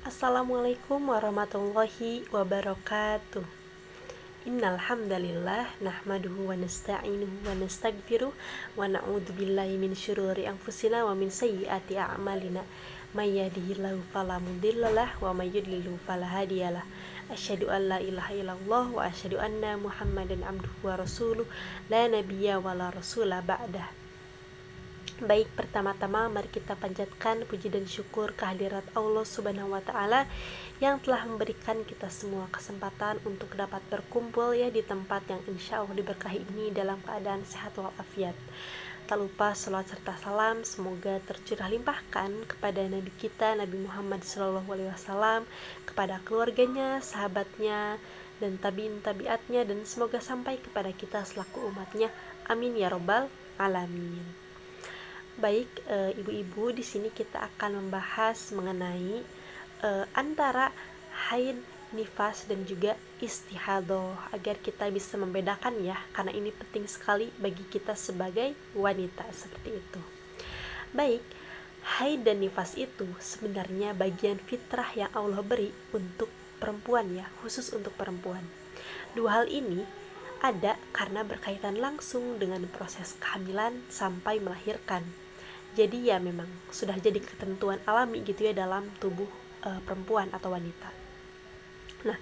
Assalamualaikum warahmatullahi wabarakatuh. Innal hamdalillah nahmaduhu wa nasta'inuhu wa nastaghfiruh wa na'udzu billahi min syururi anfusina wa min sayyiati a'malina. May yahdihillahu fala mudhillalah wa may yudlilhu fala hadiyalah. Asyhadu an la ilaha illallah wa asyhadu anna Muhammadan abduhu wa rasuluh la nabiyya wa la rasula ba'dah. Baik, pertama-tama mari kita panjatkan puji dan syukur kehadirat Allah Subhanahu wa taala yang telah memberikan kita semua kesempatan untuk dapat berkumpul ya di tempat yang insya Allah diberkahi ini dalam keadaan sehat walafiat. Tak lupa salawat serta salam semoga tercurah limpahkan kepada Nabi kita Nabi Muhammad SAW, kepada keluarganya, sahabatnya, dan tabiin tabiatnya, dan semoga sampai kepada kita selaku umatnya. Amin ya robbal alamin. Baik, ibu-ibu, di sini kita akan membahas mengenai antara haid, nifas, dan juga istihadah agar kita bisa membedakan ya, karena ini penting sekali bagi kita sebagai wanita seperti itu. Baik, haid dan nifas itu sebenarnya bagian fitrah yang Allah beri untuk perempuan ya, khusus untuk perempuan. Dua hal ini ada karena berkaitan langsung dengan proses kehamilan sampai melahirkan. Jadi ya memang sudah jadi ketentuan alami gitu ya dalam tubuh perempuan atau wanita. Nah,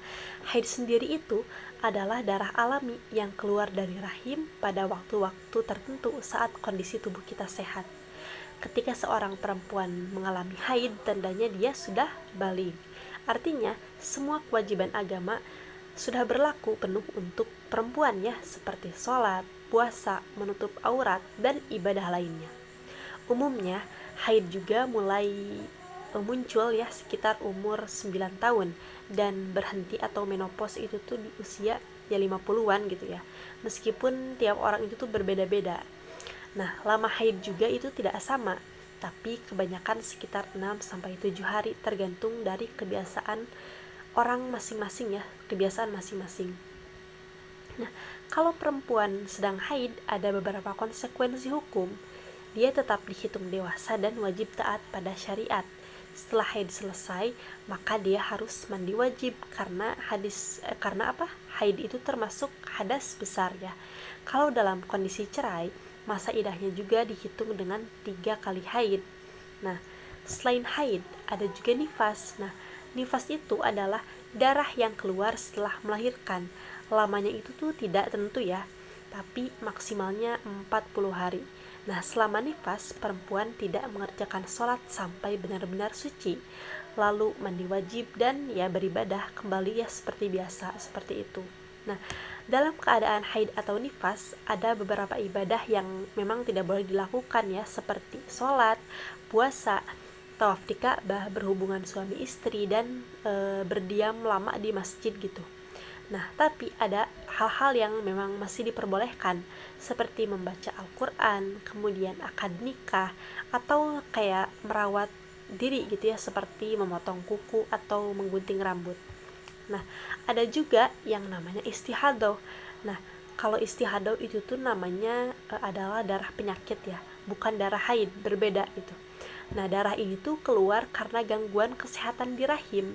haid sendiri itu adalah darah alami yang keluar dari rahim pada waktu-waktu tertentu saat kondisi tubuh kita sehat. Ketika seorang perempuan mengalami haid, tandanya dia sudah baligh. Artinya, semua kewajiban agama sudah berlaku penuh untuk perempuan ya, seperti sholat, puasa, menutup aurat, dan ibadah lainnya. Umumnya, haid juga mulai muncul ya sekitar umur 9 tahun dan berhenti atau menopause itu tuh di usia ya 50-an gitu ya. Meskipun tiap orang itu tuh berbeda-beda. Nah, lama haid juga itu tidak sama, tapi kebanyakan sekitar 6 sampai 7 hari tergantung dari kebiasaan orang masing-masing ya, kebiasaan masing-masing. Nah, kalau perempuan sedang haid ada beberapa konsekuensi hukum. Dia tetap dihitung dewasa dan wajib taat pada syariat. Setelah haid selesai, maka dia harus mandi wajib karena apa? Haid itu termasuk hadas besar ya. Kalau dalam kondisi cerai, masa idahnya juga dihitung dengan 3 kali haid. Nah, selain haid, ada juga nifas. Nah, nifas itu adalah darah yang keluar setelah melahirkan. Lamanya itu tuh tidak tentu ya, tapi maksimalnya 40 hari. Nah, selama nifas, perempuan tidak mengerjakan sholat sampai benar-benar suci, lalu mandi wajib dan ya beribadah kembali ya seperti biasa, seperti itu. Nah, dalam keadaan haid atau nifas, ada beberapa ibadah yang memang tidak boleh dilakukan ya, seperti sholat, puasa, tawaf di Ka'bah, berhubungan suami istri, dan berdiam lama di masjid gitu. Nah, tapi ada hal-hal yang memang masih diperbolehkan, seperti membaca Al-Quran, kemudian akad nikah, atau kayak merawat diri gitu ya, seperti memotong kuku atau menggunting rambut. Nah, ada juga yang namanya istihadah. Nah, kalau istihadah itu tuh namanya adalah darah penyakit ya, bukan darah haid, berbeda gitu. Nah, darah ini tuh keluar karena gangguan kesehatan di rahim.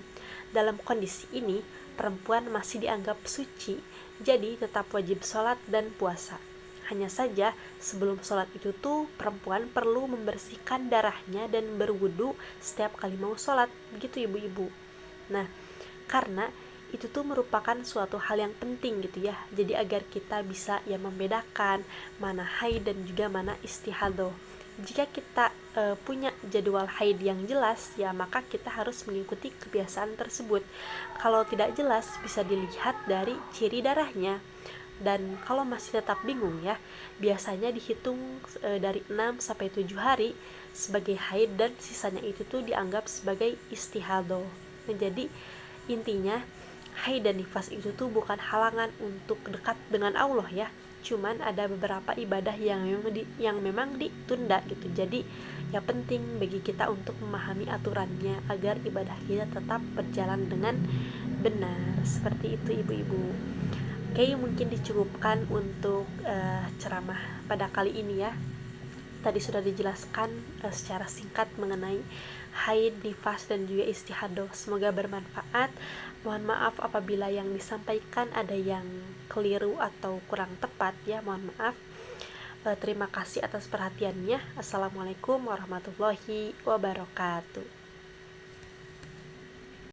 Dalam kondisi ini, perempuan masih dianggap suci, jadi tetap wajib sholat dan puasa. Hanya saja, sebelum sholat itu tuh perempuan perlu membersihkan darahnya dan berwudu setiap kali mau sholat, begitu ibu-ibu. Nah, karena itu tuh merupakan suatu hal yang penting gitu ya, jadi agar kita bisa ya membedakan mana haid dan juga mana istihadah. Jika kita punya jadwal haid yang jelas ya, maka kita harus mengikuti kebiasaan tersebut. Kalau tidak jelas, bisa dilihat dari ciri darahnya. Dan kalau masih tetap bingung ya, biasanya dihitung dari 6 sampai 7 hari sebagai haid dan sisanya itu tuh dianggap sebagai istihadah. Nah, jadi intinya haid dan nifas itu tuh bukan halangan untuk dekat dengan Allah ya. Cuman ada beberapa ibadah yang memang ditunda gitu. Jadi ya penting bagi kita untuk memahami aturannya agar ibadah kita tetap berjalan dengan benar. Seperti itu ibu-ibu. Oke, mungkin dicukupkan untuk ceramah pada kali ini ya. Tadi sudah dijelaskan secara singkat mengenai haid, nifas, dan juga istihadah. Semoga bermanfaat. Mohon maaf apabila yang disampaikan ada yang keliru atau kurang tepat ya, mohon maaf. Terima kasih atas perhatiannya. Assalamualaikum warahmatullahi wabarakatuh.